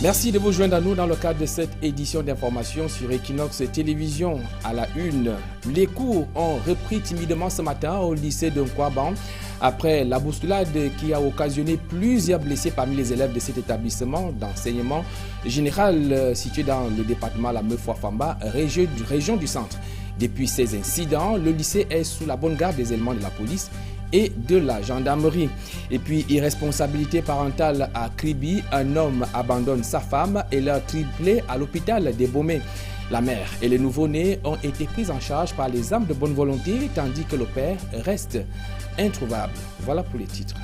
Merci de vous joindre à nous dans le cadre de cette édition d'information sur Equinox Télévision. À la une, les cours ont repris timidement ce matin au lycée de Nkwaban après la bousculade qui a occasionné plusieurs blessés parmi les élèves de cet établissement d'enseignement général situé dans le département La Meufouafamba, région du centre. Depuis ces incidents, le lycée est sous la bonne garde des éléments de la police et de la gendarmerie. Et puis, irresponsabilité parentale à Kribi, un homme abandonne sa femme et leur triplé à l'hôpital des Baumés. La mère et les nouveau-nés ont été pris en charge par les âmes de bonne volonté, tandis que le père reste introuvable. Voilà pour les titres.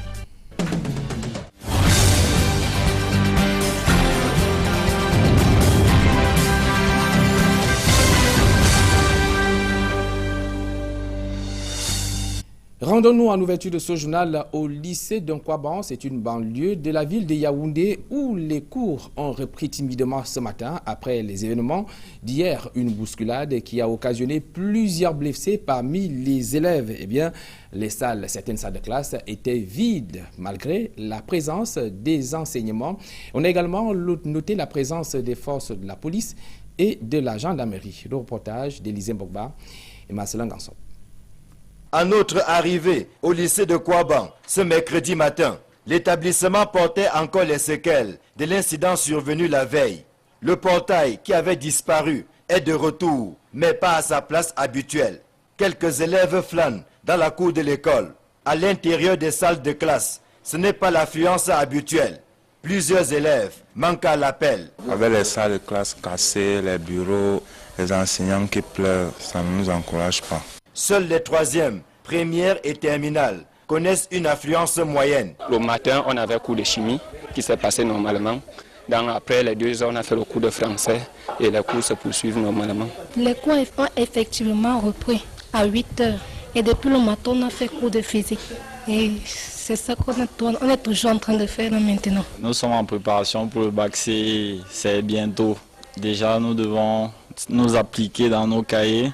Rendons-nous en ouverture de ce journal au lycée de Nkwaban. C'est une banlieue de la ville de Yaoundé où les cours ont repris timidement ce matin après les événements d'hier. Une bousculade qui a occasionné plusieurs blessés parmi les élèves. Eh bien, certaines salles de classe étaient vides malgré la présence des enseignements. On a également noté la présence des forces de la police et de la gendarmerie. Le reportage d'Élisée Mbogba et Marcelin Ganson. À notre arrivée au lycée de Nkwaban ce mercredi matin, l'établissement portait encore les séquelles de l'incident survenu la veille. Le portail qui avait disparu est de retour, mais pas à sa place habituelle. Quelques élèves flânent dans la cour de l'école. À l'intérieur des salles de classe, ce n'est pas l'affluence habituelle. Plusieurs élèves manquent à l'appel. Avec les salles de classe cassées, les bureaux, les enseignants qui pleurent, ça ne nous encourage pas. Seuls les troisièmes, première et terminale connaissent une affluence moyenne. Le matin, on avait cours de chimie qui s'est passé normalement. Après les 2 heures, on a fait le cours de français et les cours se poursuivent normalement. Les cours ont effectivement repris à 8 heures. Et depuis le matin, on a fait cours de physique. Et c'est ça qu'on est toujours en train de faire maintenant. Nous sommes en préparation pour le bac C, c'est bientôt. Déjà, nous devons nous appliquer dans nos cahiers.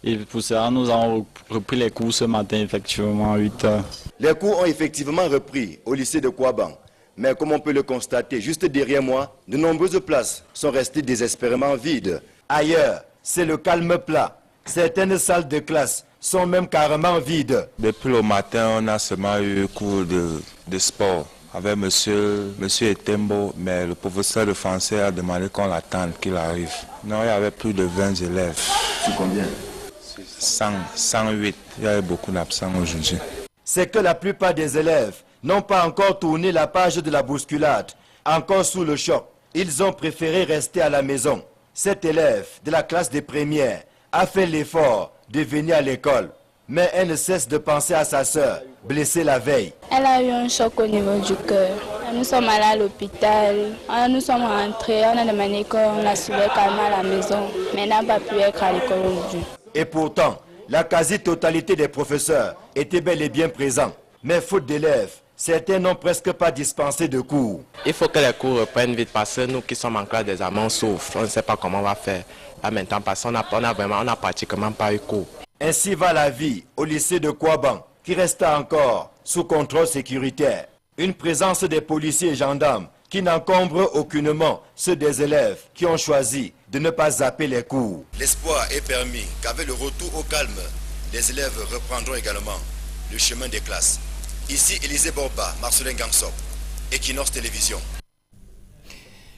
Et pour ça, nous avons repris les cours ce matin, effectivement, à 8 heures. Les cours ont effectivement repris au lycée de Nkwaban. Mais comme on peut le constater, juste derrière moi, de nombreuses places sont restées désespérément vides. Ailleurs, c'est le calme plat. Certaines salles de classe sont même carrément vides. Depuis le matin, on a seulement eu cours de sport avec monsieur Etembo, mais le professeur de français a demandé qu'on l'attende, qu'il arrive. Non, il y avait plus de 20 élèves. C'est combien ? 108, il y avait beaucoup d'absents aujourd'hui. C'est que la plupart des élèves n'ont pas encore tourné la page de la bousculade. Encore sous le choc, ils ont préféré rester à la maison. Cet élève de la classe des premières a fait l'effort de venir à l'école. Mais elle ne cesse de penser à sa sœur, blessée la veille. Elle a eu un choc au niveau du cœur. Nous sommes allés à l'hôpital, nous sommes rentrés, on a demandé qu'on la suivait calmement à la maison. Mais elle n'a pas pu être à l'école aujourd'hui. Et pourtant, la quasi-totalité des professeurs étaient bel et bien présents. Mais faute d'élèves, certains n'ont presque pas dispensé de cours. Il faut que les cours reprennent vite parce que nous qui sommes en classe des amants souffrent. On ne sait pas comment on va faire là maintenant parce qu'on n'a pratiquement pas eu cours. Ainsi va la vie au lycée de Nkwaban qui reste encore sous contrôle sécuritaire. Une présence des policiers et gendarmes qui n'encombre aucunement ceux des élèves qui ont choisi de ne pas zapper les cours. L'espoir est permis qu'avec le retour au calme, les élèves reprendront également le chemin des classes. Ici, Élisée Borba, Marcelin Gansop, Equinox Télévision.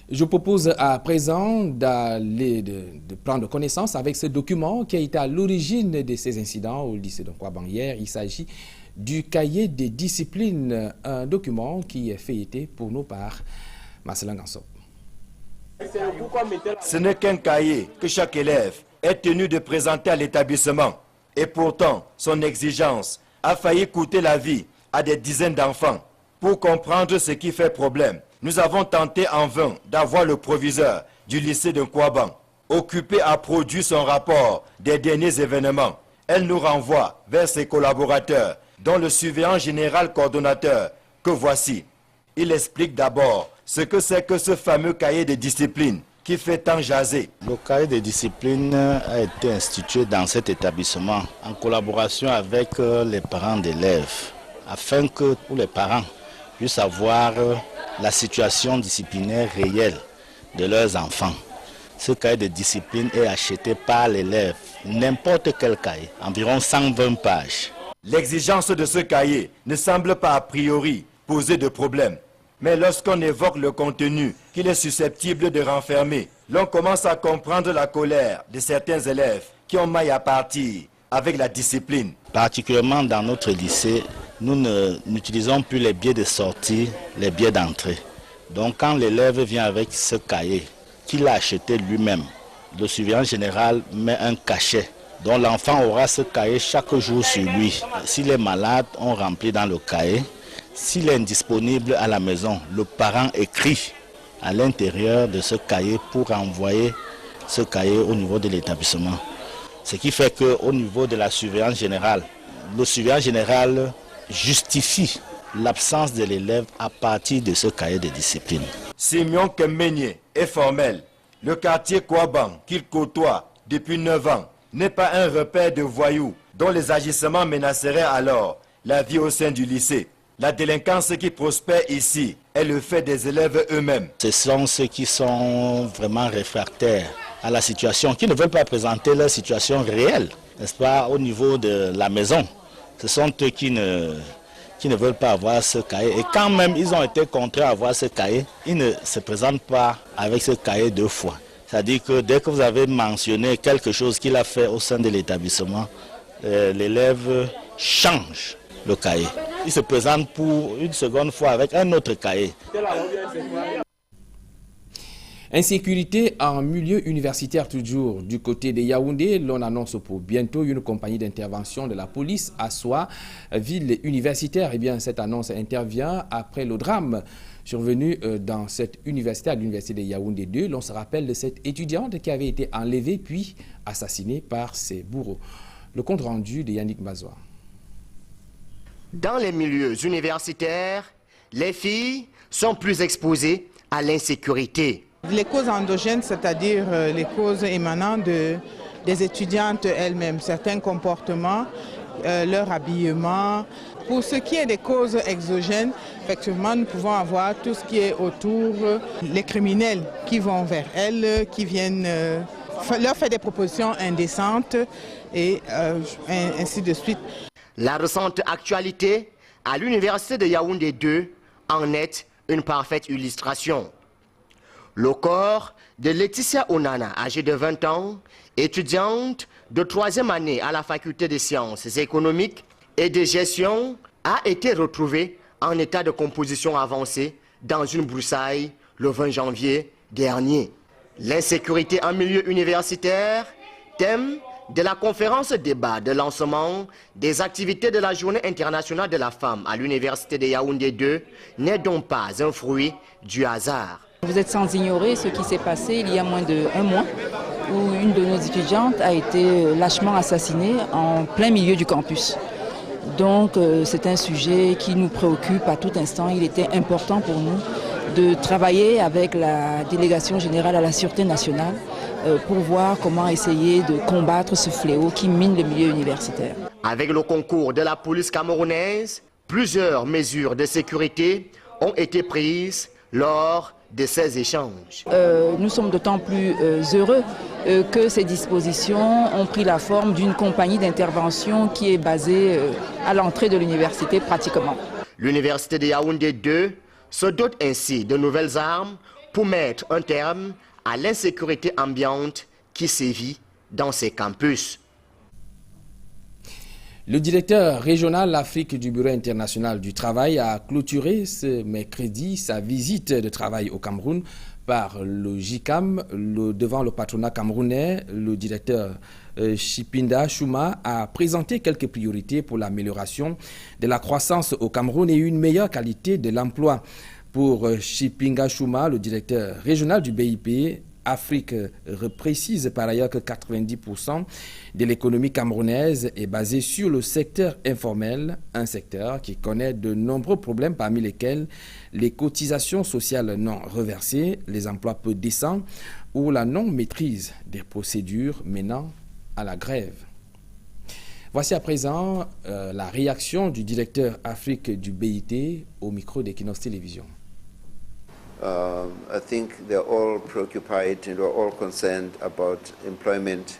Je propose à présent d'aller de prendre connaissance avec ce document qui a été à l'origine de ces incidents au lycée de Nkwaban hier. Il s'agit du cahier des disciplines, un document qui est feuilleté pour nous par Marcelin Gansop. Ce n'est qu'un cahier que chaque élève est tenu de présenter à l'établissement. Et pourtant, son exigence a failli coûter la vie à des dizaines d'enfants. Pour comprendre ce qui fait problème, nous avons tenté en vain d'avoir le proviseur du lycée de Nkwaban, occupé à produire son rapport des derniers événements. Elle nous renvoie vers ses collaborateurs, dont le surveillant général coordonnateur, que voici. Il explique d'abord ce que c'est que ce fameux cahier de discipline qui fait tant jaser. Le cahier de discipline a été institué dans cet établissement en collaboration avec les parents d'élèves, afin que tous les parents puissent avoir la situation disciplinaire réelle de leurs enfants. Ce cahier de discipline est acheté par l'élève, n'importe quel cahier, environ 120 pages. L'exigence de ce cahier ne semble pas a priori poser de problème. Mais lorsqu'on évoque le contenu qu'il est susceptible de renfermer, l'on commence à comprendre la colère de certains élèves qui ont maille à partir avec la discipline. Particulièrement dans notre lycée, nous n'utilisons plus les billets de sortie, les billets d'entrée. Donc quand l'élève vient avec ce cahier qu'il a acheté lui-même, le surveillant général met un cachet. Donc l'enfant aura ce cahier chaque jour sur lui. S'il est malade, on remplit dans le cahier. S'il est indisponible à la maison, le parent écrit à l'intérieur de ce cahier pour envoyer ce cahier au niveau de l'établissement. Ce qui fait qu'au niveau de la surveillance générale, le surveillant général justifie l'absence de l'élève à partir de ce cahier de discipline. Simeon Kemenye est formel. Le quartier Kouaban qu'il côtoie depuis 9 ans n'est pas un repère de voyous dont les agissements menaceraient alors la vie au sein du lycée. La délinquance qui prospère ici est le fait des élèves eux-mêmes. Ce sont ceux qui sont vraiment réfractaires à la situation, qui ne veulent pas présenter leur situation réelle, n'est-ce pas, au niveau de la maison. Ce sont eux qui ne veulent pas avoir ce cahier. Et quand même ils ont été contraints à avoir ce cahier, ils ne se présentent pas avec ce cahier 2 fois. C'est-à-dire que dès que vous avez mentionné quelque chose qu'il a fait au sein de l'établissement, l'élève change le cahier. Il se présente pour une seconde fois avec un autre cahier. Insécurité en milieu universitaire toujours. Du côté de Yaoundé, l'on annonce pour bientôt une compagnie d'intervention de la police à Soa, ville universitaire. Eh bien, cette annonce intervient après le drame survenu dans cette université, à l'université de Yaoundé 2. L'on se rappelle de cette étudiante qui avait été enlevée puis assassinée par ses bourreaux. Le compte rendu de Yannick Mazoua. Dans les milieux universitaires, les filles sont plus exposées à l'insécurité. Les causes endogènes, c'est-à-dire les causes émanant des étudiantes elles-mêmes, certains comportements, leur habillement. Pour ce qui est des causes exogènes, effectivement, nous pouvons avoir tout ce qui est autour, les criminels qui vont vers elles, qui viennent leur faire des propositions indécentes et ainsi de suite. La récente actualité à l'université de Yaoundé 2 en est une parfaite illustration. Le corps de Laetitia Onana, âgée de 20 ans, étudiante de 3e année à la faculté des sciences économiques et de gestion, a été retrouvé en état de composition avancée dans une broussaille le 20 janvier dernier. L'insécurité en milieu universitaire, thème de la conférence débat de lancement des activités de la Journée internationale de la femme à l'université de Yaoundé 2, n'est donc pas un fruit du hasard. Vous êtes sans ignorer ce qui s'est passé il y a moins d'1 mois, où une de nos étudiantes a été lâchement assassinée en plein milieu du campus. Donc c'est un sujet qui nous préoccupe à tout instant. Il était important pour nous de travailler avec la délégation générale à la Sûreté nationale pour voir comment essayer de combattre ce fléau qui mine le milieu universitaire. Avec le concours de la police camerounaise, plusieurs mesures de sécurité ont été prises lors de ces échanges. Nous sommes d'autant plus heureux que ces dispositions ont pris la forme d'une compagnie d'intervention qui est basée à l'entrée de l'université pratiquement. L'université de Yaoundé 2 se dote ainsi de nouvelles armes pour mettre un terme à l'insécurité ambiante qui sévit dans ses campus. Le directeur régional Afrique du Bureau international du travail a clôturé ce mercredi sa visite de travail au Cameroun par le JICAM. Devant le patronat camerounais, le directeur Chipinda Chouma a présenté quelques priorités pour l'amélioration de la croissance au Cameroun et une meilleure qualité de l'emploi. Pour Chipinda Chouma, le directeur régional du BIP, Afrique précise par ailleurs que 90% de l'économie camerounaise est basée sur le secteur informel, un secteur qui connaît de nombreux problèmes parmi lesquels les cotisations sociales non reversées, les emplois peu décents ou la non-maîtrise des procédures menant à la grève. Voici à présent la réaction du directeur Afrique du BIT au micro d'Equinox Télévision. I think they're all preoccupied and we're all concerned about employment,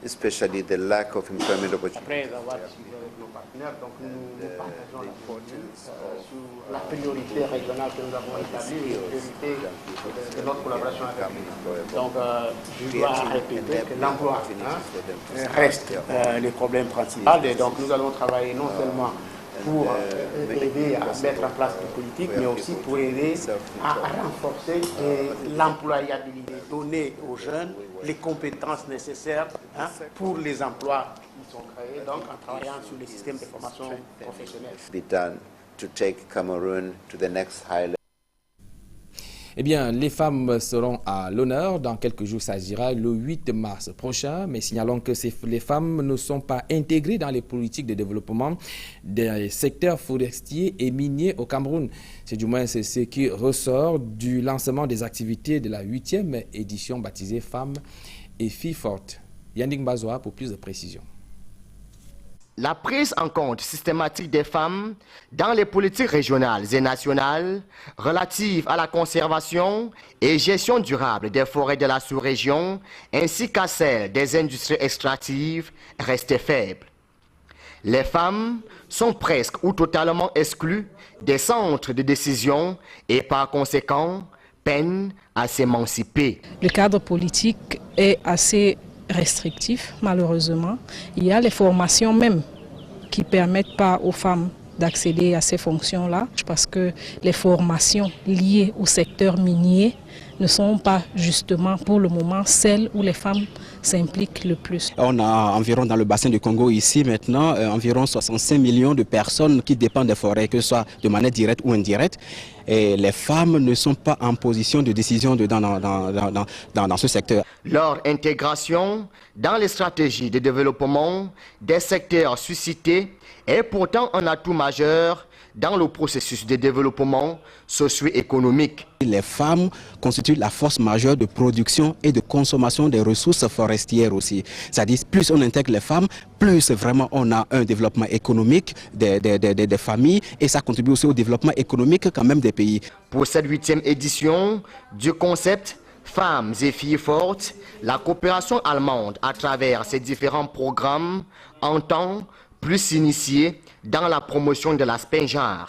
especially the lack of employment opportunities. Donc nous partageons la priorité régionale que nous avons établie, la priorité de notre collaboration avec eux. Donc je dois répéter que l'emploi reste le problème principal. Et donc nous allons travailler non seulement pour aider à mettre en place des politiques, mais aussi pour aider à renforcer l'employabilité, donner aux jeunes les compétences nécessaires pour les emplois qui sont créés, donc en travaillant sur les systèmes de formation professionnelle. Be done to take Cameroon to the next high level. Eh bien, les femmes seront à l'honneur. Dans quelques jours, ça s'agira le 8 mars prochain. Mais signalons que les femmes ne sont pas intégrées dans les politiques de développement des secteurs forestiers et miniers au Cameroun. C'est du moins ce qui ressort du lancement des activités de la 8e édition baptisée Femmes et Filles Fortes. Yannick Bazoa pour plus de précisions. La prise en compte systématique des femmes dans les politiques régionales et nationales relatives à la conservation et gestion durable des forêts de la sous-région ainsi qu'à celle des industries extractives reste faible. Les femmes sont presque ou totalement exclues des centres de décision et par conséquent peinent à s'émanciper. Le cadre politique est assez restrictif, malheureusement. Il y a les formations même qui ne permettent pas aux femmes d'accéder à ces fonctions-là, parce que les formations liées au secteur minier ne sont pas justement pour le moment celles où les femmes s'impliquent le plus. On a environ dans le bassin du Congo ici maintenant environ 65 millions de personnes qui dépendent des forêts, que ce soit de manière directe ou indirecte. Et les femmes ne sont pas en position de décision dans ce secteur. Leur intégration dans les stratégies de développement des secteurs suscités est pourtant un atout majeur dans le processus de développement socio-économique. Les femmes constituent la force majeure de production et de consommation des ressources forestières aussi. C'est-à-dire plus on intègre les femmes, plus vraiment on a un développement économique des familles et ça contribue aussi au développement économique quand même des pays. Pour cette 8e édition du concept Femmes et Filles Fortes, la coopération allemande à travers ses différents programmes entend plus s'initier dans la promotion de l'aspect genre.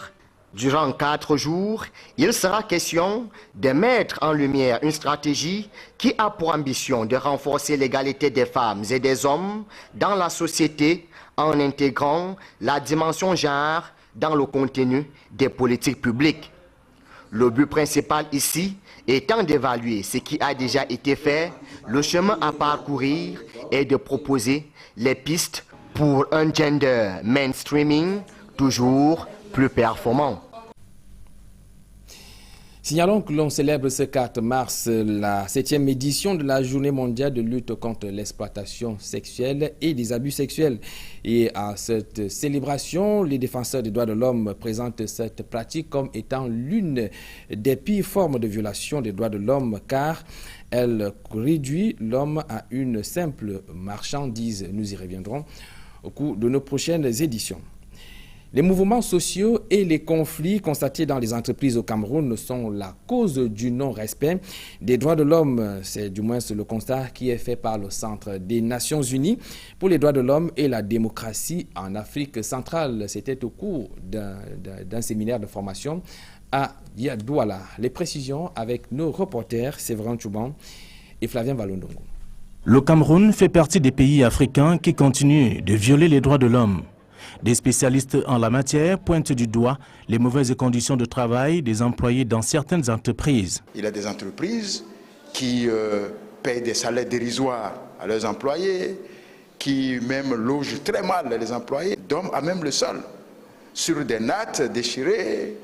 Durant 4 jours, il sera question de mettre en lumière une stratégie qui a pour ambition de renforcer l'égalité des femmes et des hommes dans la société en intégrant la dimension genre dans le contenu des politiques publiques. Le but principal ici étant d'évaluer ce qui a déjà été fait, le chemin à parcourir et de proposer les pistes pour un gender mainstreaming toujours plus performant. Signalons que l'on célèbre ce 4 mars la 7e édition de la Journée mondiale de lutte contre l'exploitation sexuelle et les abus sexuels. Et à cette célébration, les défenseurs des droits de l'homme présentent cette pratique comme étant l'une des pires formes de violation des droits de l'homme car elle réduit l'homme à une simple marchandise. Nous y reviendrons au cours de nos prochaines éditions. Les mouvements sociaux et les conflits constatés dans les entreprises au Cameroun sont la cause du non-respect des droits de l'homme. C'est du moins le constat qui est fait par le Centre des Nations Unies pour les droits de l'homme et la démocratie en Afrique centrale. C'était au cours d'un séminaire de formation à Douala. Les précisions avec nos reporters Séverin Chouban et Flavien Valondongo. Le Cameroun fait partie des pays africains qui continuent de violer les droits de l'homme. Des spécialistes en la matière pointent du doigt les mauvaises conditions de travail des employés dans certaines entreprises. Il y a des entreprises qui payent des salaires dérisoires à leurs employés, qui même logent très mal les employés, dorment à même le sol, sur des nattes déchirées,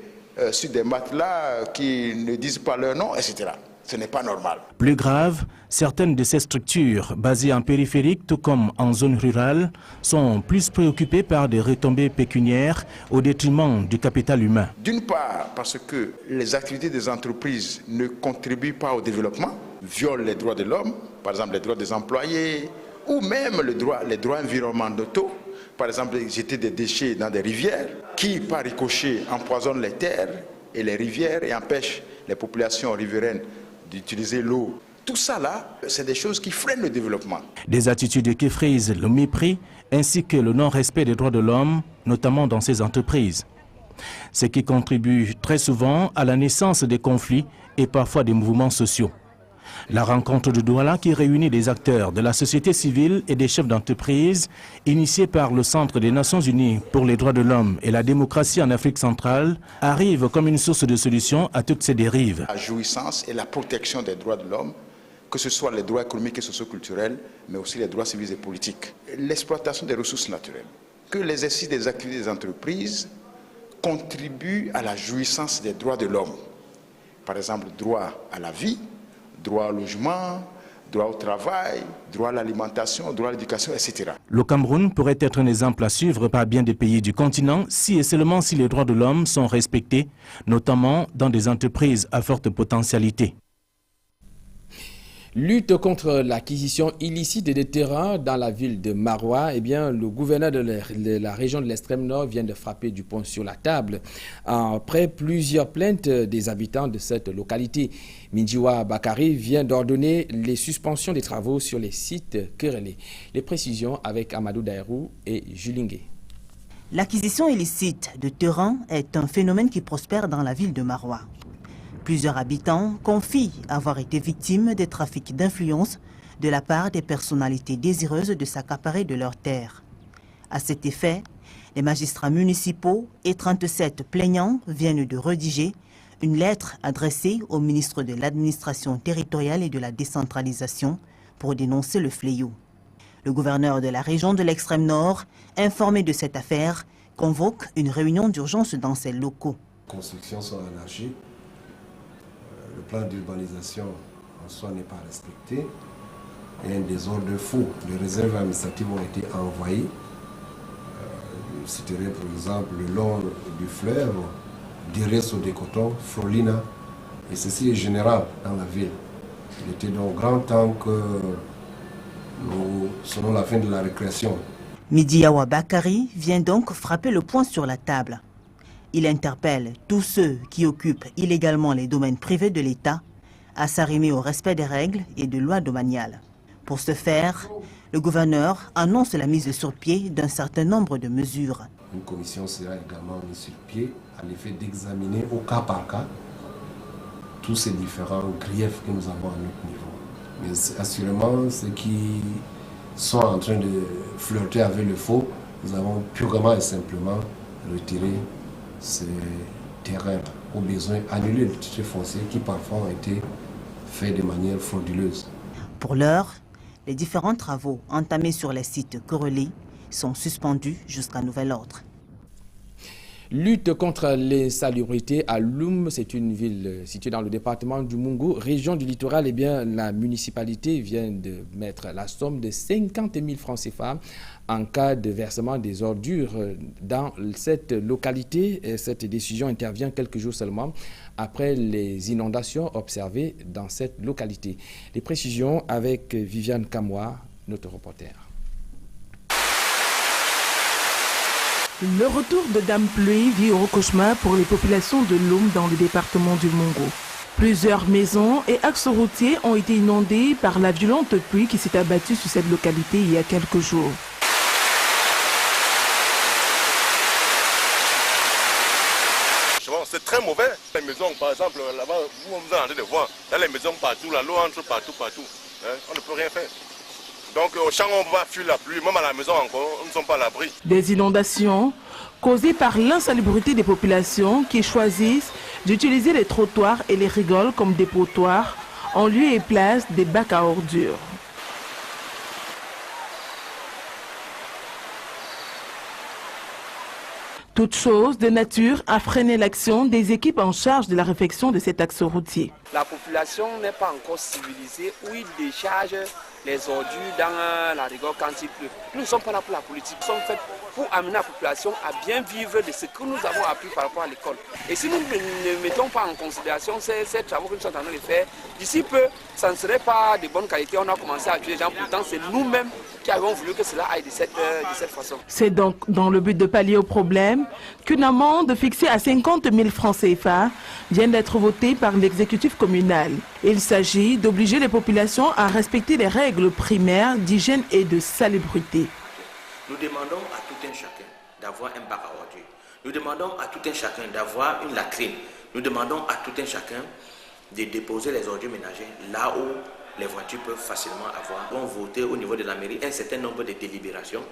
sur des matelas qui ne disent pas leur nom, etc. Ce n'est pas normal. Plus grave, certaines de ces structures, basées en périphérique tout comme en zone rurale, sont plus préoccupées par des retombées pécuniaires au détriment du capital humain. D'une part, parce que les activités des entreprises ne contribuent pas au développement, violent les droits de l'homme, par exemple les droits des employés, ou même les droits environnementaux, par exemple jeter des déchets dans des rivières, qui par ricochet empoisonnent les terres et les rivières et empêchent les populations riveraines d'utiliser l'eau. Tout ça là, c'est des choses qui freinent le développement. Des attitudes qui frisent le mépris ainsi que le non-respect des droits de l'homme, notamment dans ces entreprises. Ce qui contribue très souvent à la naissance des conflits et parfois des mouvements sociaux. La rencontre de Douala qui réunit des acteurs de la société civile et des chefs d'entreprise, initiée par le Centre des Nations Unies pour les droits de l'homme et la démocratie en Afrique centrale, arrive comme une source de solution à toutes ces dérives. La jouissance et la protection des droits de l'homme, que ce soit les droits économiques et socioculturels, mais aussi les droits civils et politiques. L'exploitation des ressources naturelles. Que l'exercice des activités des entreprises contribue à la jouissance des droits de l'homme. Par exemple, droit à la vie, droit au logement, droit au travail, droit à l'alimentation, droit à l'éducation, etc. Le Cameroun pourrait être un exemple à suivre par bien des pays du continent si et seulement si les droits de l'homme sont respectés, notamment dans des entreprises à forte potentialité. Lutte contre l'acquisition illicite des terrains dans la ville de Maroua. Eh bien, le gouverneur de la région de l'extrême nord vient de frapper du poing sur la table après plusieurs plaintes des habitants de cette localité. Mindjiwa Bakari vient d'ordonner les suspensions des travaux sur les sites querellés. Les précisions avec Amadou Daïrou et Julingué. L'acquisition illicite de terrains est un phénomène qui prospère dans la ville de Maroua. Plusieurs habitants confient avoir été victimes des trafics d'influence de la part des personnalités désireuses de s'accaparer de leurs terres. À cet effet, les magistrats municipaux et 37 plaignants viennent de rédiger une lettre adressée au ministre de l'Administration territoriale et de la décentralisation pour dénoncer le fléau. Le gouverneur de la région de l'extrême nord, informé de cette affaire, convoque une réunion d'urgence dans ses locaux. Les constructions sont anarchiques. Le plan d'urbanisation en soi n'est pas respecté. Il y a un désordre fou. Les réserves administratives ont été envoyées. Je citerai par exemple le long du fleuve, Diresso de Coton, Frolina. Et ceci est général dans la ville. Il était donc grand temps que nous serons la fin de la récréation. Mindjiwa Bakari vient donc frapper le poing sur la table. Il interpelle tous ceux qui occupent illégalement les domaines privés de l'État à s'arrimer au respect des règles et de lois domaniales. Pour ce faire, le gouverneur annonce la mise sur pied d'un certain nombre de mesures. Une commission sera également mise sur pied à l'effet d'examiner au cas par cas tous ces différents griefs que nous avons à notre niveau. Mais assurément, ceux qui sont en train de flirter avec le faux, nous avons purement et simplement retiré ces terrains, au besoin annuler le titre foncier qui parfois ont été faits de manière frauduleuse. Pour l'heure, les différents travaux entamés sur les sites querellés sont suspendus jusqu'à nouvel ordre. Lutte contre l'insalubrité à Loum, c'est une ville située dans le département du Mungu, région du littoral. Eh bien, la municipalité vient de mettre la somme de 50 000 francs CFA en cas de versement des ordures dans cette localité. Et cette décision intervient quelques jours seulement après les inondations observées dans cette localité. Les précisions avec Viviane Kamwa, notre reporter. Le retour de Dame Pluie vit au cauchemar pour les populations de Loum dans le département du Mungu. Plusieurs maisons et axes routiers ont été inondés par la violente pluie qui s'est abattue sur cette localité il y a quelques jours. C'est très mauvais. Les maisons, par exemple, là-bas, vous êtes en train de voir, là, les maisons partout, l'eau entre partout. Hein, on ne peut rien faire. Donc au champ, on va fuir la pluie, même à la maison encore, nous ne sommes pas à l'abri. Des inondations causées par l'insalubrité des populations qui choisissent d'utiliser les trottoirs et les rigoles comme dépotoirs en lieu et place des bacs à ordures. Toute chose de nature a freiné l'action des équipes en charge de la réfection de cet axe routier. La population n'est pas encore civilisée où ils déchargent les ordures dans la rigole quand il pleut. Nous ne sommes pas là pour la politique, nous sommes faits pour amener la population à bien vivre de ce que nous avons appris par rapport à l'école. Et si nous ne mettons pas en considération ces travaux que nous sommes en train de faire, d'ici peu, ça ne serait pas de bonne qualité. On a commencé à tuer les gens, pourtant c'est nous-mêmes qui avons voulu que cela aille de cette façon. C'est donc dans le but de pallier au problème qu'une amende fixée à 50 000 francs CFA vient d'être votée par l'exécutif communal. Il s'agit d'obliger les populations à respecter les règles primaires d'hygiène et de salubrité. Nous demandons à tout un chacun d'avoir un bac à ordures. Nous demandons à tout un chacun d'avoir une latrine. Nous demandons à tout un chacun de déposer les ordures ménagères là où les voitures peuvent facilement avoir. On voter au niveau de la mairie un certain nombre de délibérations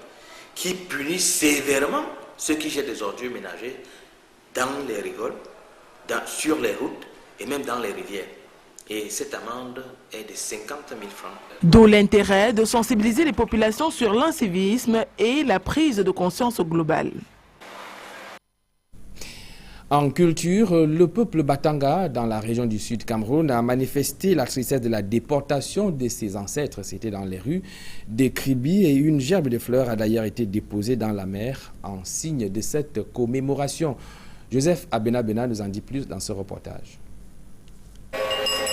qui punissent sévèrement ceux qui jettent des ordures ménagères dans les rigoles, sur les routes et même dans les rivières. Et cette amende est de 50 000 francs. D'où l'intérêt de sensibiliser les populations sur l'incivisme et la prise de conscience globale. En culture, le peuple Batanga, dans la région du Sud Cameroun, a manifesté la tristesse de la déportation de ses ancêtres. C'était dans les rues de Kribi et une gerbe de fleurs a d'ailleurs été déposée dans la mer en signe de cette commémoration. Joseph Abena nous en dit plus dans ce reportage.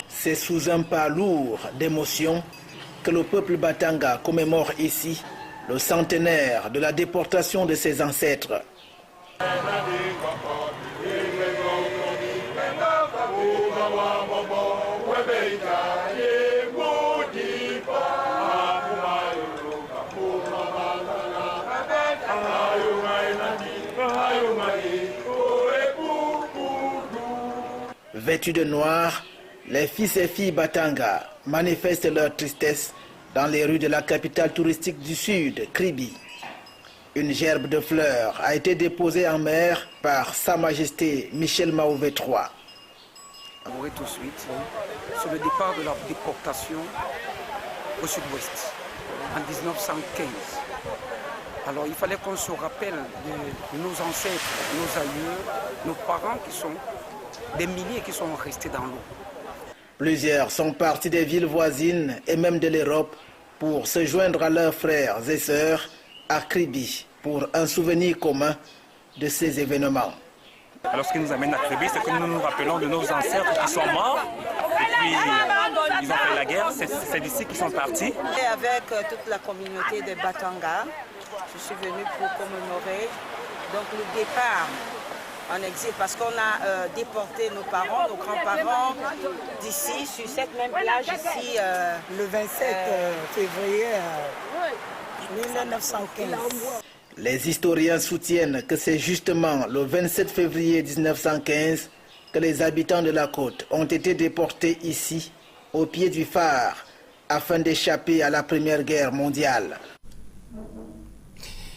C'est sous un pas lourd d'émotion que le peuple Batanga commémore ici le centenaire de la déportation de ses ancêtres. Vêtus de noir, les fils et filles Batanga manifestent leur tristesse dans les rues de la capitale touristique du Sud, Kribi. Une gerbe de fleurs a été déposée en mer par Sa Majesté Michel Maouvé III. Tout de suite sur le départ de la déportation au sud-ouest en 1915. Alors il fallait qu'on se rappelle de nos ancêtres, nos aïeux, nos parents qui sont des milliers qui sont restés dans l'eau. Plusieurs sont partis des villes voisines et même de l'Europe pour se joindre à leurs frères et sœurs à Kribi pour un souvenir commun de ces événements. Alors ce qui nous amène à Kribi, c'est que nous nous rappelons de nos ancêtres qui sont morts et puis ils ont fait la guerre, c'est d'ici qu'ils sont partis. Et avec toute la communauté de Batanga, je suis venue pour commémorer donc, le départ en exil parce qu'on a déporté nos parents, nos grands-parents d'ici, sur cette même plage ici. Le 27 février 1915. Les historiens soutiennent que c'est justement le 27 février 1915 que les habitants de la côte ont été déportés ici, au pied du phare, afin d'échapper à la Première Guerre mondiale.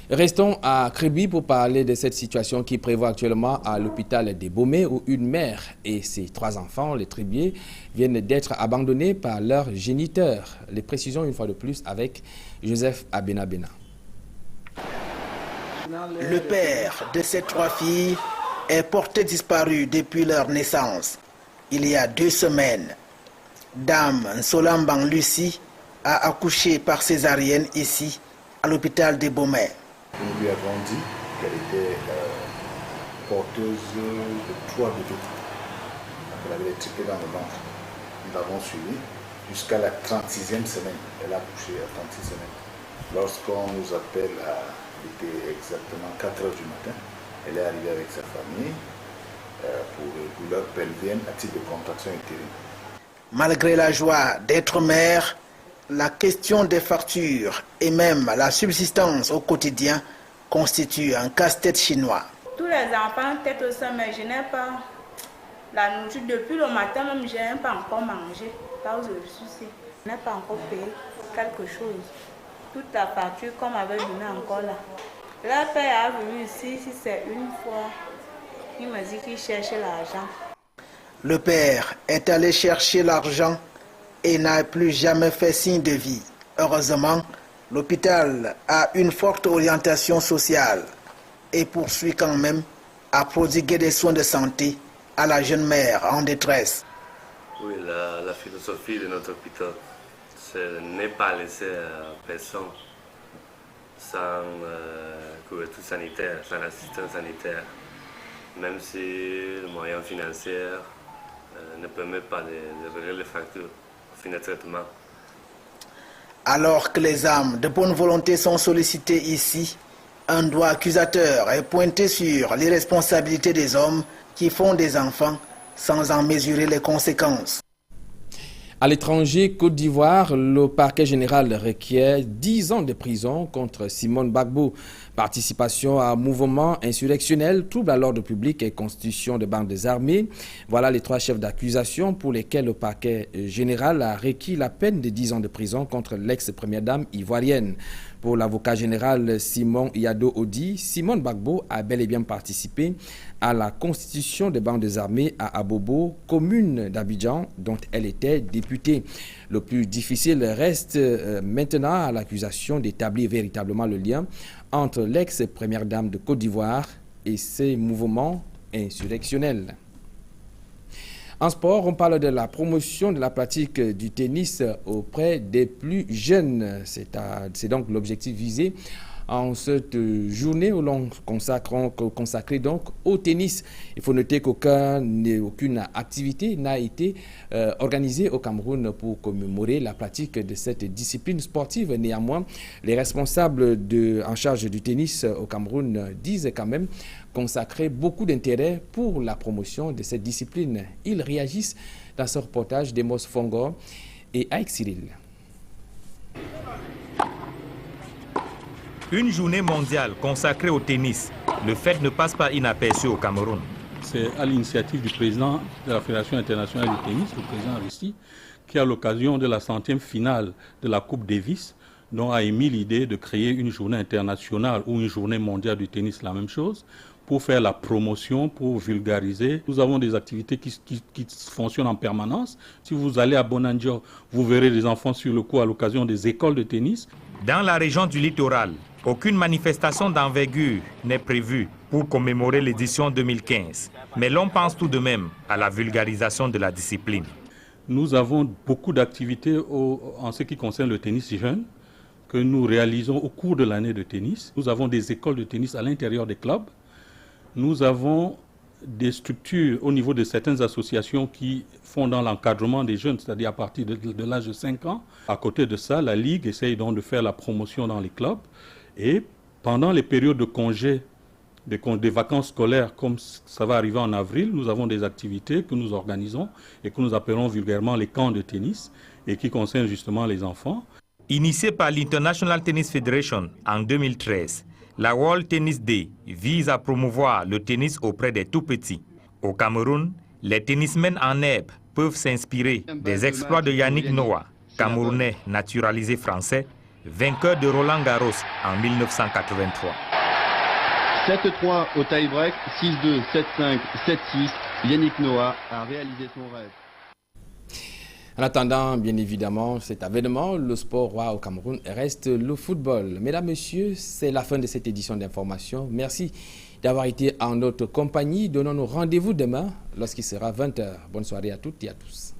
Restons à Kribi pour parler de cette situation qui prévoit actuellement à l'hôpital des Bomé où une mère et ses 3 enfants, les Tribiers, viennent d'être abandonnés par leurs géniteurs. Les précisions une fois de plus avec Joseph Abena. Le père de ces 3 filles est porté disparu depuis leur naissance. Il y a 2 semaines, Dame Nsolambang Lucie a accouché par césarienne ici, à l'hôpital des Bomé. Nous lui avons dit qu'elle était porteuse de 3 bébés. Elle avait été triplés dans le ventre. Nous l'avons suivie jusqu'à la 36e semaine. Elle a accouché à 36 semaines. Lorsqu'on nous appelle il était exactement 4 h du matin, elle est arrivée avec sa famille pour les douleurs pelviennes à titre de contraction utérine. Malgré la joie d'être mère, la question des factures et même la subsistance au quotidien constitue un casse-tête chinois. Tous les enfants tête au sein, mais je n'ai pas la nourriture. Depuis le matin même, je n'ai pas encore mangé. Là où je suis ici, je n'ai pas encore payé quelque chose. Toute la facture qu'on m'avait donnée encore là. Le père a venu ici, si c'est une fois, il m'a dit qu'il cherchait l'argent. Le père est allé chercher l'argent et n'a plus jamais fait signe de vie. Heureusement, l'hôpital a une forte orientation sociale et poursuit quand même à prodiguer des soins de santé à la jeune mère en détresse. Oui, la philosophie de notre hôpital, c'est ne pas laisser personne sans couverture sanitaire, sans assistance sanitaire, même si le moyen financier ne permet pas de régler les factures au fin de traitement. Alors que les âmes de bonne volonté sont sollicitées ici, un doigt accusateur est pointé sur les responsabilités des hommes qui font des enfants sans en mesurer les conséquences. À l'étranger, Côte d'Ivoire, le parquet général requiert 10 ans de prison contre Simone Gbagbo. Participation à un mouvement insurrectionnel, trouble à l'ordre public et constitution de bandes armées. Voilà les 3 chefs d'accusation pour lesquels le parquet général a requis la peine de 10 ans de prison contre l'ex-première dame ivoirienne. Pour l'avocat général Simon Yado Odi, Simone Gbagbo a bel et bien participé à la constitution des bandes armées à Abobo, commune d'Abidjan, dont elle était députée. Le plus difficile reste maintenant à l'accusation d'établir véritablement le lien entre l'ex-première dame de Côte d'Ivoire et ses mouvements insurrectionnels. En sport, on parle de la promotion de la pratique du tennis auprès des plus jeunes. C'est donc l'objectif visé en cette journée où l'on consacré donc au tennis. Il faut noter qu'aucune activité n'a été organisée au Cameroun pour commémorer la pratique de cette discipline sportive. Néanmoins, les responsables en charge du tennis au Cameroun disent quand même consacrer beaucoup d'intérêt pour la promotion de cette discipline. Ils réagissent dans ce reportage d'Emos Fongo et Aïk Cyril. Une journée mondiale consacrée au tennis. Le fait ne passe pas inaperçu au Cameroun. C'est à l'initiative du président de la Fédération internationale du tennis, le président Aristi, qui à l'occasion de la 100e finale de la Coupe Davis, dont a émis l'idée de créer une journée internationale ou une journée mondiale du tennis, la même chose, pour faire la promotion, pour vulgariser. Nous avons des activités qui fonctionnent en permanence. Si vous allez à Bonandio, vous verrez des enfants sur le coup à l'occasion des écoles de tennis. Dans la région du littoral, aucune manifestation d'envergure n'est prévue pour commémorer l'édition 2015. Mais l'on pense tout de même à la vulgarisation de la discipline. Nous avons beaucoup d'activités en ce qui concerne le tennis jeune que nous réalisons au cours de l'année de tennis. Nous avons des écoles de tennis à l'intérieur des clubs. Nous avons des structures au niveau de certaines associations qui font dans l'encadrement des jeunes, c'est-à-dire à partir de l'âge de 5 ans. À côté de ça, la Ligue essaye donc de faire la promotion dans les clubs. Et pendant les périodes de congés, des vacances scolaires, comme ça va arriver en avril, nous avons des activités que nous organisons et que nous appelons vulgairement les camps de tennis et qui concernent justement les enfants. Initié par l'International Tennis Federation en 2013, la World Tennis Day vise à promouvoir le tennis auprès des tout-petits. Au Cameroun, les tennismen en herbe peuvent s'inspirer des exploits de Yannick Noah, Camerounais naturalisé français, vainqueur de Roland Garros en 1983. 7-3 au tie-break, 6-2, 7-5, 7-6. Yannick Noah a réalisé son rêve. En attendant, bien évidemment, cet avènement, le sport roi au Cameroun reste le football. Mesdames, Messieurs, c'est la fin de cette édition d'information. Merci d'avoir été en notre compagnie. Donnons-nous rendez-vous demain lorsqu'il sera 20h. Bonne soirée à toutes et à tous.